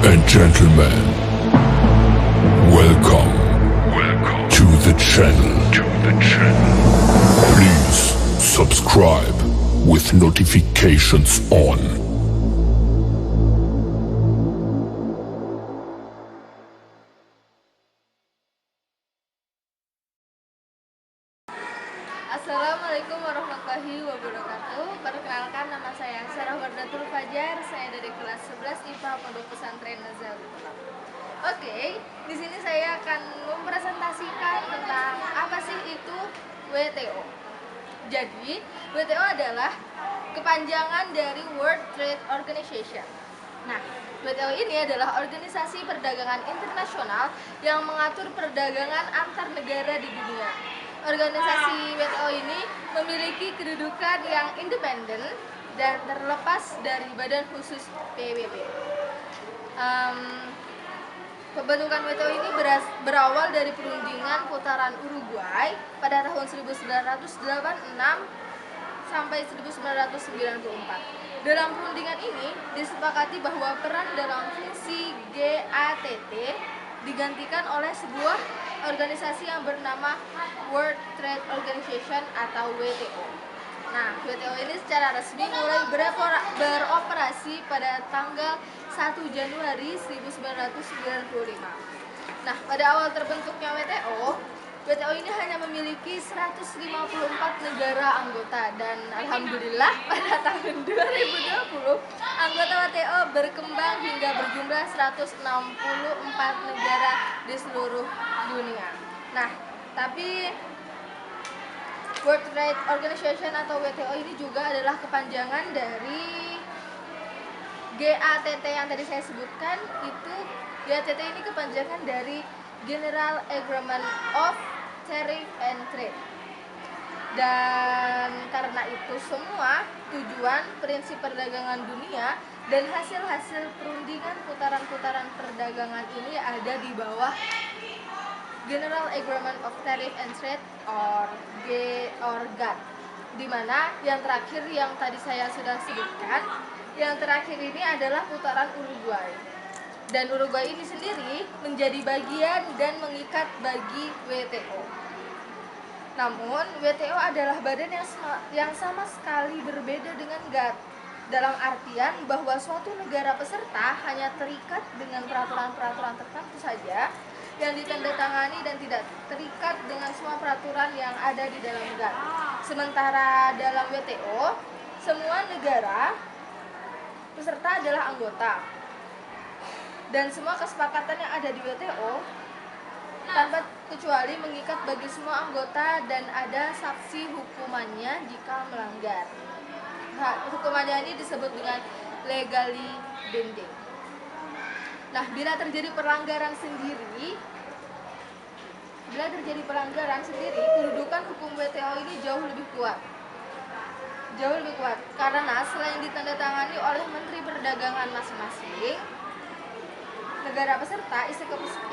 and gentlemen, welcome to the channel. Please subscribe with notifications on. Assalamualaikum warahmatullahi wabarakatuh. Perkenalkan, nama saya Sarah Wardatul Fajar. Saya dari kelas 11 IPA Pondok Pesantren Nazarul Ulama. Oke, di sini saya akan mempresentasikan tentang apa sih itu WTO. Jadi, WTO adalah kepanjangan dari World Trade Organization. Nah, WTO ini adalah organisasi perdagangan internasional yang mengatur perdagangan antar negara di dunia. Organisasi WTO ini memiliki kedudukan yang independen dan terlepas dari badan khusus PBB. Pembentukan WTO ini berawal dari perundingan putaran Uruguay pada tahun 1986 sampai 1994. Dalam perundingan ini disepakati bahwa peran dalam fungsi GATT digantikan oleh sebuah organisasi yang bernama World Trade Organization atau WTO. Nah, WTO ini secara resmi mulai beroperasi pada tanggal 1 Januari 1995. Nah, pada awal terbentuknya WTO ini hanya memiliki 154 negara anggota, dan alhamdulillah pada tahun 2020 anggota WTO berkembang hingga berjumlah 164 negara di seluruh dunia. Nah, tapi World Trade Organization atau WTO ini juga adalah kepanjangan dari GATT yang tadi saya sebutkan. Itu GATT ini kepanjangan dari General Agreement of Tariff and Trade. Dan karena itu semua tujuan prinsip perdagangan dunia dan hasil-hasil perundingan putaran-putaran perdagangan ini ada di bawah General Agreement of Tariff and Trade or GATT, di mana yang terakhir yang tadi saya sudah sebutkan, yang terakhir ini adalah putaran Uruguay. Dan Uruguay ini sendiri menjadi bagian dan mengikat bagi WTO. Namun, WTO adalah badan yang sama sekali berbeda dengan GATT, dalam artian bahwa suatu negara peserta hanya terikat dengan peraturan-peraturan tertentu saja yang ditandatangani dan tidak terikat dengan semua peraturan yang ada di dalam GATT. Sementara dalam WTO, semua negara peserta adalah anggota. Dan semua kesepakatan yang ada di WTO tanpa kecuali mengikat bagi semua anggota dan ada sanksi hukumannya jika melanggar. Hukumannya ini disebut dengan legally binding. Nah, bila terjadi pelanggaran sendiri, kedudukan hukum WTO ini jauh lebih kuat. Karena selain ditandatangani oleh Menteri Perdagangan masing-masing negara peserta,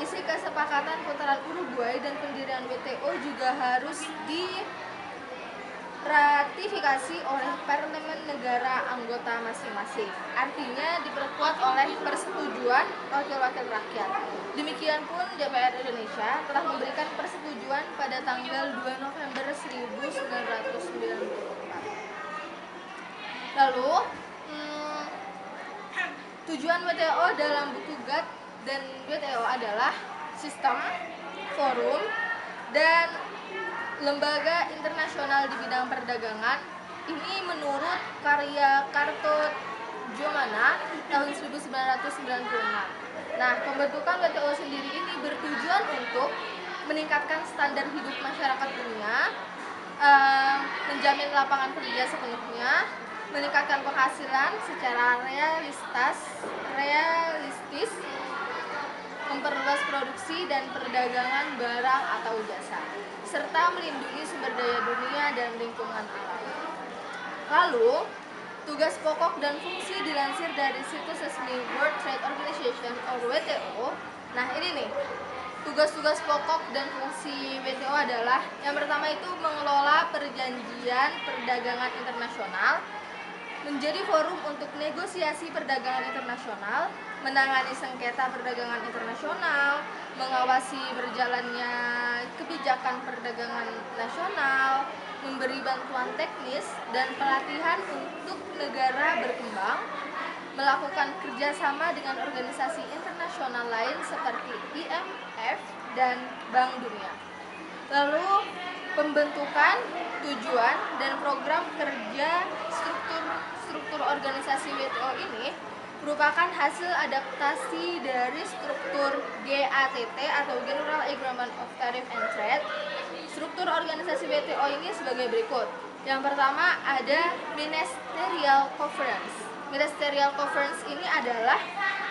isi kesepakatan putaran Uruguay dan pendirian WTO juga harus diratifikasi oleh parlemen negara anggota masing-masing. Artinya diperkuat oleh persetujuan wakil-wakil rakyat. Demikian pun DPR Indonesia telah memberikan persetujuan pada tanggal 2 November 1994. Lalu, tujuan WTO dalam buku GATT dan WTO adalah sistem, forum, dan lembaga internasional di bidang perdagangan. Ini menurut karya Karto Jomana tahun 1996. Nah, pembentukan WTO sendiri ini bertujuan untuk meningkatkan standar hidup masyarakat dunia, menjamin lapangan kerja sepenuhnya, meningkatkan penghasilan secara realistis, memperluas produksi dan perdagangan barang atau jasa, serta melindungi sumber daya dunia dan lingkungan alam. Lalu, tugas pokok dan fungsi dilansir dari situs resmi World Trade Organization atau WTO. Nah, ini nih, tugas-tugas pokok dan fungsi WTO adalah yang pertama itu mengelola perjanjian perdagangan internasional, menjaga menjadi forum untuk negosiasi perdagangan internasional, menangani sengketa perdagangan internasional, mengawasi berjalannya kebijakan perdagangan nasional, memberi bantuan teknis dan pelatihan untuk negara berkembang, melakukan kerjasama dengan organisasi internasional lain seperti IMF dan Bank Dunia. Lalu pembentukan, tujuan, dan program kerja struktur organisasi WTO ini merupakan hasil adaptasi dari struktur GATT atau General Agreement of Tariff and Trade. Struktur organisasi WTO ini sebagai berikut. Yang pertama ada Ministerial Conference. Ministerial Conference ini adalah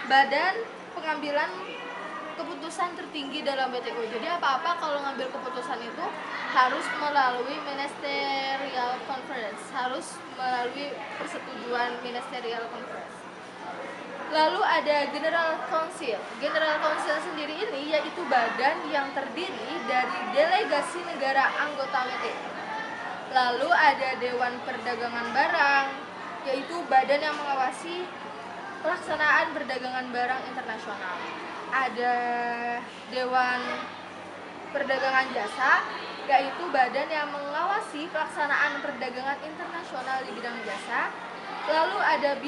badan pengambilan keputusan tertinggi dalam WTO. Jadi apa-apa kalau ngambil keputusan itu harus melalui Ministerial Conference, harus melalui persetujuan Ministerial Conference. Lalu ada General Council. General Council sendiri ini yaitu badan yang terdiri dari delegasi negara anggota WTO. Lalu ada Dewan Perdagangan Barang, yaitu badan yang mengawasi pelaksanaan perdagangan barang internasional. Ada Dewan Perdagangan Jasa, yaitu badan yang mengawasi pelaksanaan perdagangan internasional di bidang jasa. Lalu ada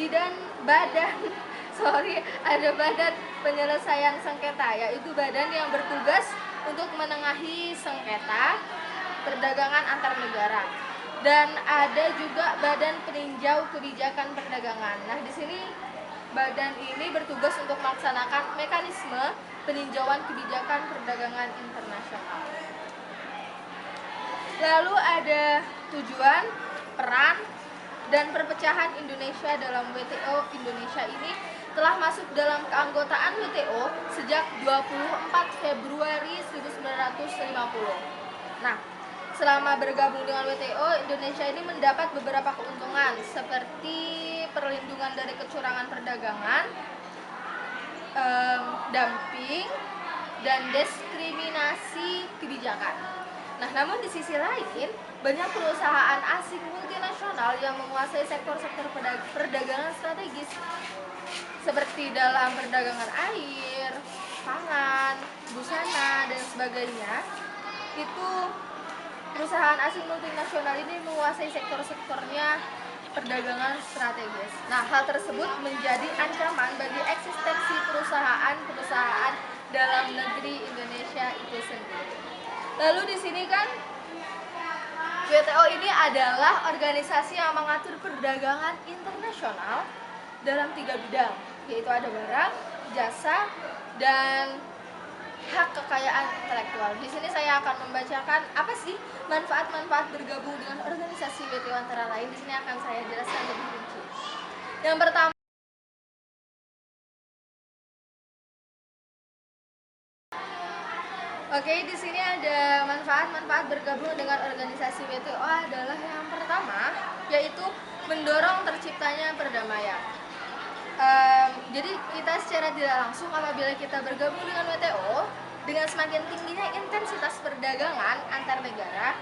badan penyelesaian sengketa, yaitu badan yang bertugas untuk menengahi sengketa perdagangan antar negara. Dan ada juga badan peninjau kebijakan perdagangan. Nah, di sini badan ini bertugas untuk melaksanakan mekanisme peninjauan kebijakan perdagangan internasional. Lalu ada tujuan, peran, dan perpecahan Indonesia dalam WTO. Indonesia ini telah masuk dalam keanggotaan WTO sejak 24 Februari 1950. Nah, selama bergabung dengan WTO, Indonesia ini mendapat beberapa keuntungan seperti perlindungan dari kecurangan perdagangan, dumping, dan diskriminasi kebijakan. Nah, namun di sisi lain, banyak perusahaan asing multinasional yang menguasai sektor-sektor perdagangan strategis seperti dalam perdagangan air, pangan, busana, dan sebagainya. Itu perusahaan asing multinasional ini menguasai sektor-sektornya perdagangan strategis. Nah, hal tersebut menjadi ancaman bagi eksistensi perusahaan-perusahaan dalam negeri Indonesia itu sendiri. Lalu di sini kan WTO ini adalah organisasi yang mengatur perdagangan internasional dalam 3 bidang, yaitu ada barang, jasa, dan hak kekayaan intelektual. Di sini saya akan membacakan apa sih manfaat-manfaat bergabung dengan organisasi WTO antara lain. Di sini akan saya jelaskan lebih rinci. Yang pertama, di sini ada manfaat-manfaat bergabung dengan organisasi WTO adalah yang pertama, yaitu mendorong terciptanya perdamaian. Jadi kita secara tidak langsung apabila kita bergabung dengan WTO, dengan semakin tingginya intensitas perdagangan antar negara,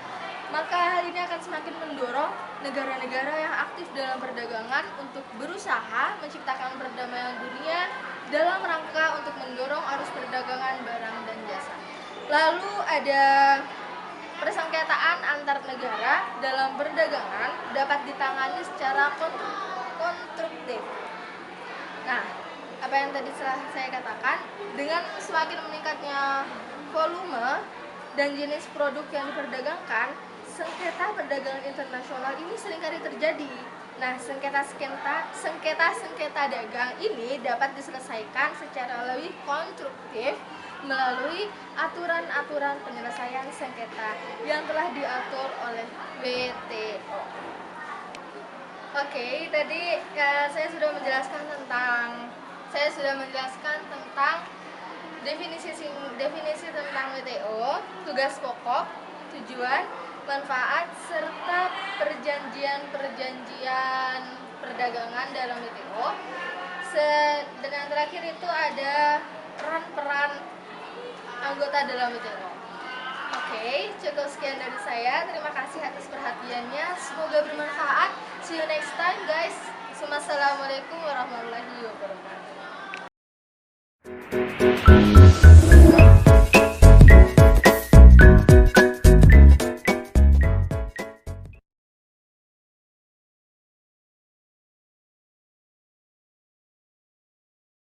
maka hal ini akan semakin mendorong negara-negara yang aktif dalam perdagangan untuk berusaha menciptakan perdamaian dunia dalam rangka untuk mendorong arus perdagangan barang dan jasa. Lalu ada persengketaan antar negara dalam perdagangan dapat ditangani secara konstruktif. Nah, apa yang tadi saya katakan, dengan semakin meningkatnya volume dan jenis produk yang diperdagangkan, sengketa perdagangan internasional ini seringkali terjadi. Nah, sengketa dagang ini dapat diselesaikan secara lebih konstruktif melalui aturan-aturan penyelesaian sengketa yang telah diatur oleh WTO. Tadi saya sudah menjelaskan tentang definisi tentang WTO, tugas pokok, tujuan, manfaat, serta perjanjian perdagangan dalam WTO. Dan yang terakhir itu ada peran anggota dalam WTO. Cukup sekian dari saya. Terima kasih atas perhatiannya. Semoga bermanfaat. See you next time, guys. warahmatullahi wabarakatuh.